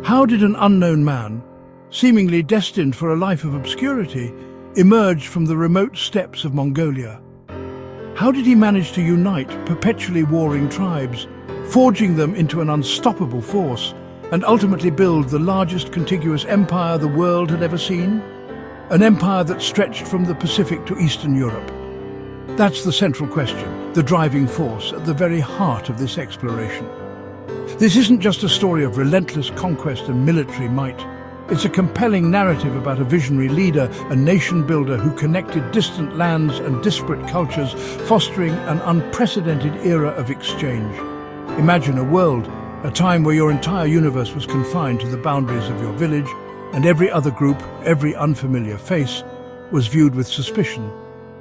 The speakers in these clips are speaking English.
How did an unknown man, seemingly destined for a life of obscurity, emerge from the remote steppes of Mongolia? How did he manage to unite perpetually warring tribes, forging them into an unstoppable force, and ultimately build the largest contiguous empire the world had ever seen? An empire that stretched from the Pacific to Eastern Europe. That's the central question, the driving force at the very heart of this exploration. This isn't just a story of relentless conquest and military might. It's a compelling narrative about a visionary leader, a nation builder who connected distant lands and disparate cultures, fostering an unprecedented era of exchange. Imagine a world, a time where your entire universe was confined to the boundaries of your village, and every other group, every unfamiliar face, was viewed with suspicion,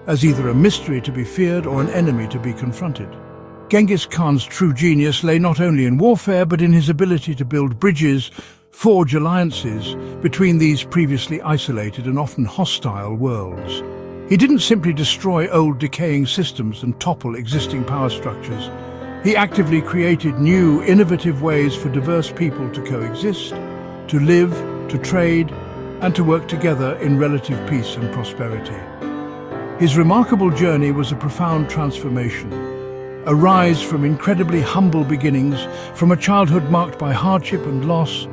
as either a mystery to be feared or an enemy to be confronted. Genghis Khan's true genius lay not only in warfare, but in his ability to build bridges, forge alliances between these previously isolated and often hostile worlds. He didn't simply destroy old decaying systems and topple existing power structures. He actively created new, innovative ways for diverse people to coexist, to live, to trade, and to work together in relative peace and prosperity. His remarkable journey was a profound transformation, a rise from incredibly humble beginnings, from a childhood marked by hardship and loss,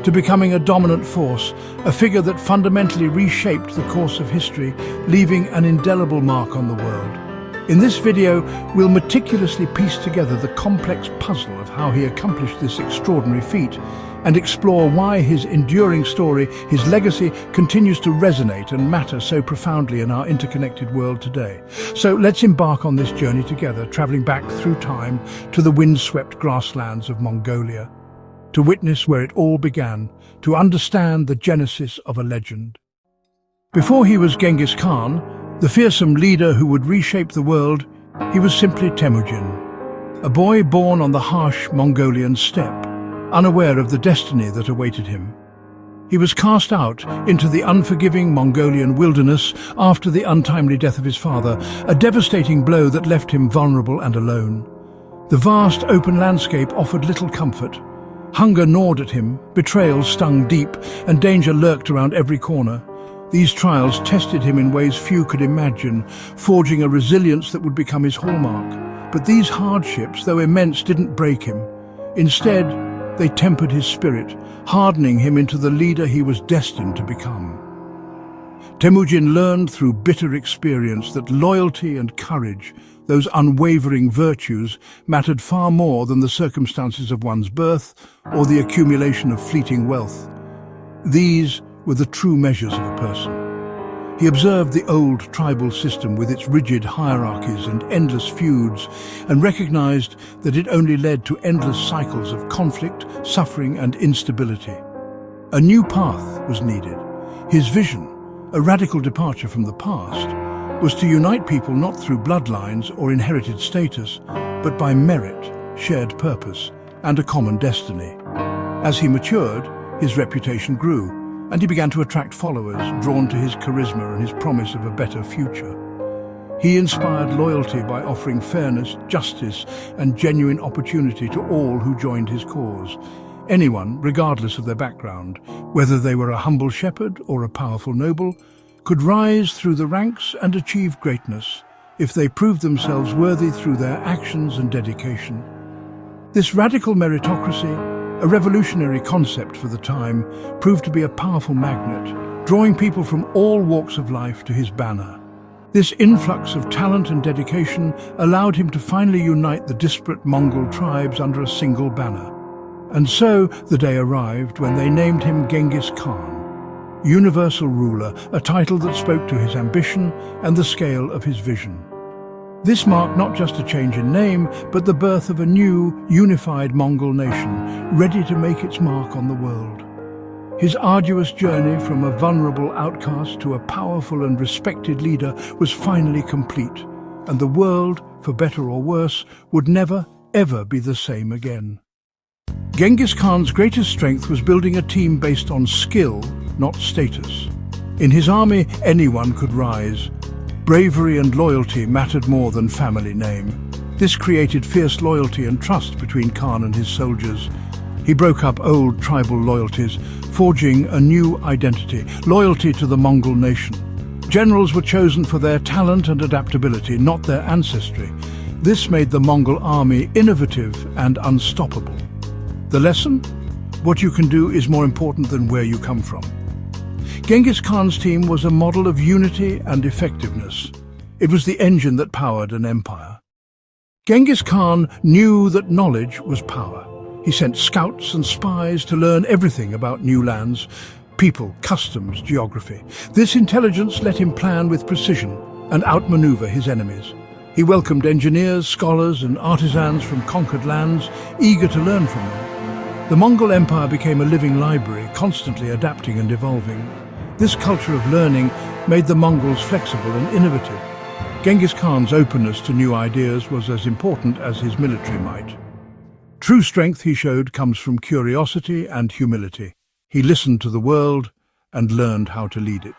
to becoming a dominant force, a figure that fundamentally reshaped the course of history, leaving an indelible mark on the world. In this video, we'll meticulously piece together the complex puzzle of how he accomplished this extraordinary feat, and explore why his enduring story, his legacy, continues to resonate and matter so profoundly in our interconnected world today. So let's embark on this journey together, traveling back through time to the windswept grasslands of Mongolia, to witness where it all began, to understand the genesis of a legend. Before he was Genghis Khan, the fearsome leader who would reshape the world, he was simply Temujin, a boy born on the harsh Mongolian steppe, unaware of the destiny that awaited him. He was cast out into the unforgiving Mongolian wilderness after the untimely death of his father, a devastating blow that left him vulnerable and alone. The vast open landscape offered little comfort. Hunger gnawed at him, betrayal stung deep, and danger lurked around every corner. These trials tested him in ways few could imagine, forging a resilience that would become his hallmark. But these hardships, though immense, didn't break him. Instead, they tempered his spirit, hardening him into the leader he was destined to become. Temujin learned through bitter experience that loyalty and courage, those unwavering virtues, mattered far more than the circumstances of one's birth or the accumulation of fleeting wealth. These were the true measures of a person. He observed the old tribal system with its rigid hierarchies and endless feuds, and recognized that it only led to endless cycles of conflict, suffering, and instability. A new path was needed. His vision, a radical departure from the past, was to unite people not through bloodlines or inherited status, but by merit, shared purpose, and a common destiny. As he matured, his reputation grew, and he began to attract followers, drawn to his charisma and his promise of a better future. He inspired loyalty by offering fairness, justice, and genuine opportunity to all who joined his cause. Anyone, regardless of their background, whether they were a humble shepherd or a powerful noble, could rise through the ranks and achieve greatness if they proved themselves worthy through their actions and dedication. This radical meritocracy, a revolutionary concept for the time, proved to be a powerful magnet, drawing people from all walks of life to his banner. This influx of talent and dedication allowed him to finally unite the disparate Mongol tribes under a single banner. And so the day arrived when they named him Genghis Khan, universal ruler, a title that spoke to his ambition and the scale of his vision. This marked not just a change in name, but the birth of a new, unified Mongol nation, ready to make its mark on the world. His arduous journey from a vulnerable outcast to a powerful and respected leader was finally complete, and the world, for better or worse, would never, ever be the same again. Genghis Khan's greatest strength was building a team based on skill, not status. In his army, anyone could rise. Bravery and loyalty mattered more than family name. This created fierce loyalty and trust between Khan and his soldiers. He broke up old tribal loyalties, forging a new identity, loyalty to the Mongol nation. Generals were chosen for their talent and adaptability, not their ancestry. This made the Mongol army innovative and unstoppable. The lesson? What you can do is more important than where you come from. Genghis Khan's team was a model of unity and effectiveness. It was the engine that powered an empire. Genghis Khan knew that knowledge was power. He sent scouts and spies to learn everything about new lands, people, customs, geography. This intelligence let him plan with precision and outmaneuver his enemies. He welcomed engineers, scholars, and artisans from conquered lands, eager to learn from them. The Mongol Empire became a living library, constantly adapting and evolving. This culture of learning made the Mongols flexible and innovative. Genghis Khan's openness to new ideas was as important as his military might. True strength, he showed, comes from curiosity and humility. He listened to the world and learned how to lead it.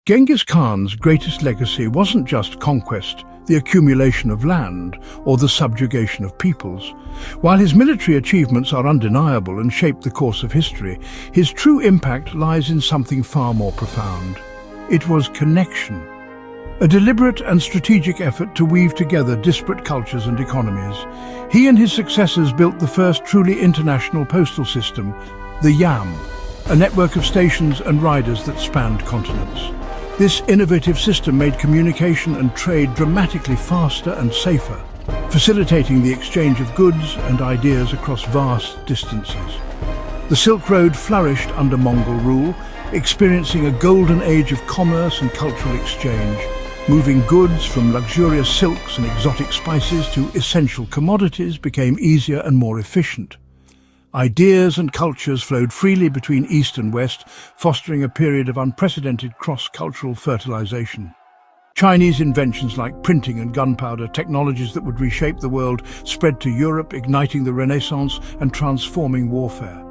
Genghis Khan's greatest legacy wasn't just conquest, the accumulation of land, or the subjugation of peoples. While his military achievements are undeniable and shaped the course of history, his true impact lies in something far more profound. It was connection. A deliberate and strategic effort to weave together disparate cultures and economies. He and his successors built the first truly international postal system, the Yam, a network of stations and riders that spanned continents. This innovative system made communication and trade dramatically faster and safer, facilitating the exchange of goods and ideas across vast distances. The Silk Road flourished under Mongol rule, experiencing a golden age of commerce and cultural exchange. Moving goods from luxurious silks and exotic spices to essential commodities became easier and more efficient. Ideas and cultures flowed freely between East and West, fostering a period of unprecedented cross-cultural fertilization. Chinese inventions like printing and gunpowder, technologies that would reshape the world, spread to Europe, igniting the Renaissance and transforming warfare.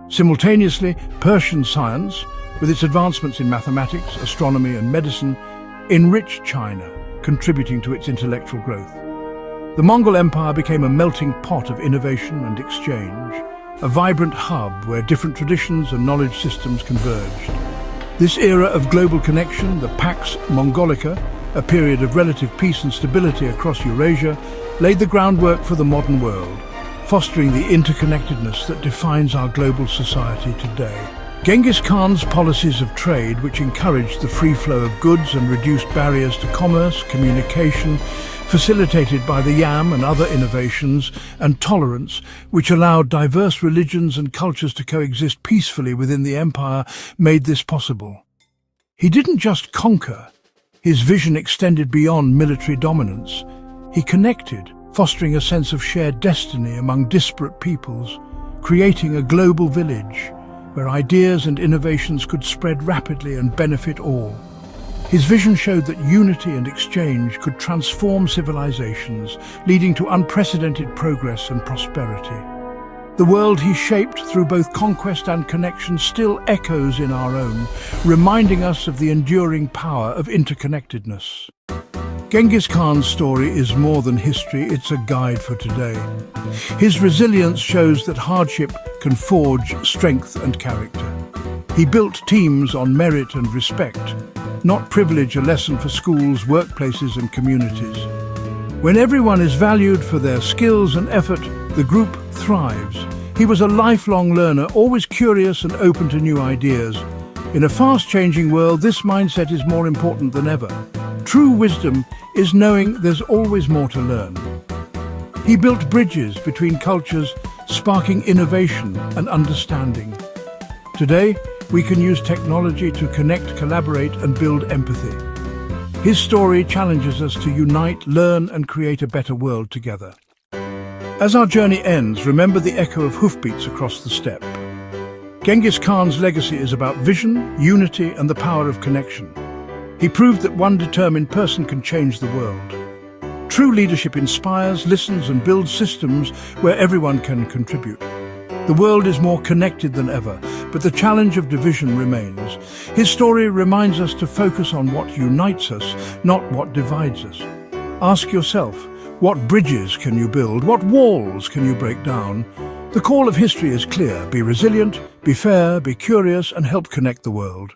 Simultaneously, Persian science, with its advancements in mathematics, astronomy and medicine, enriched China, contributing to its intellectual growth. The Mongol Empire became a melting pot of innovation and exchange, a vibrant hub where different traditions and knowledge systems converged. This era of global connection, the Pax Mongolica, a period of relative peace and stability across Eurasia, laid the groundwork for the modern world, fostering the interconnectedness that defines our global society today. Genghis Khan's policies of trade, which encouraged the free flow of goods and reduced barriers to commerce, communication, facilitated by the Yam and other innovations, and tolerance, which allowed diverse religions and cultures to coexist peacefully within the empire, made this possible. He didn't just conquer. His vision extended beyond military dominance. He connected, fostering a sense of shared destiny among disparate peoples, creating a global village where ideas and innovations could spread rapidly and benefit all. His vision showed that unity and exchange could transform civilizations, leading to unprecedented progress and prosperity. The world he shaped through both conquest and connection still echoes in our own, reminding us of the enduring power of interconnectedness. Genghis Khan's story is more than history, it's a guide for today. His resilience shows that hardship can forge strength and character. He built teams on merit and respect, not privilege, a lesson for schools, workplaces and communities. When everyone is valued for their skills and effort, the group thrives. He was a lifelong learner, always curious and open to new ideas. In a fast-changing world, this mindset is more important than ever. True wisdom is knowing there's always more to learn. He built bridges between cultures, sparking innovation and understanding. Today, we can use technology to connect, collaborate, and build empathy. His story challenges us to unite, learn, and create a better world together. As our journey ends, remember the echo of hoofbeats across the steppe. Genghis Khan's legacy is about vision, unity, and the power of connection. He proved that one determined person can change the world. True leadership inspires, listens, and builds systems where everyone can contribute. The world is more connected than ever, but the challenge of division remains. His story reminds us to focus on what unites us, not what divides us. Ask yourself, what bridges can you build? What walls can you break down? The call of history is clear: be resilient, be fair, be curious, and help connect the world.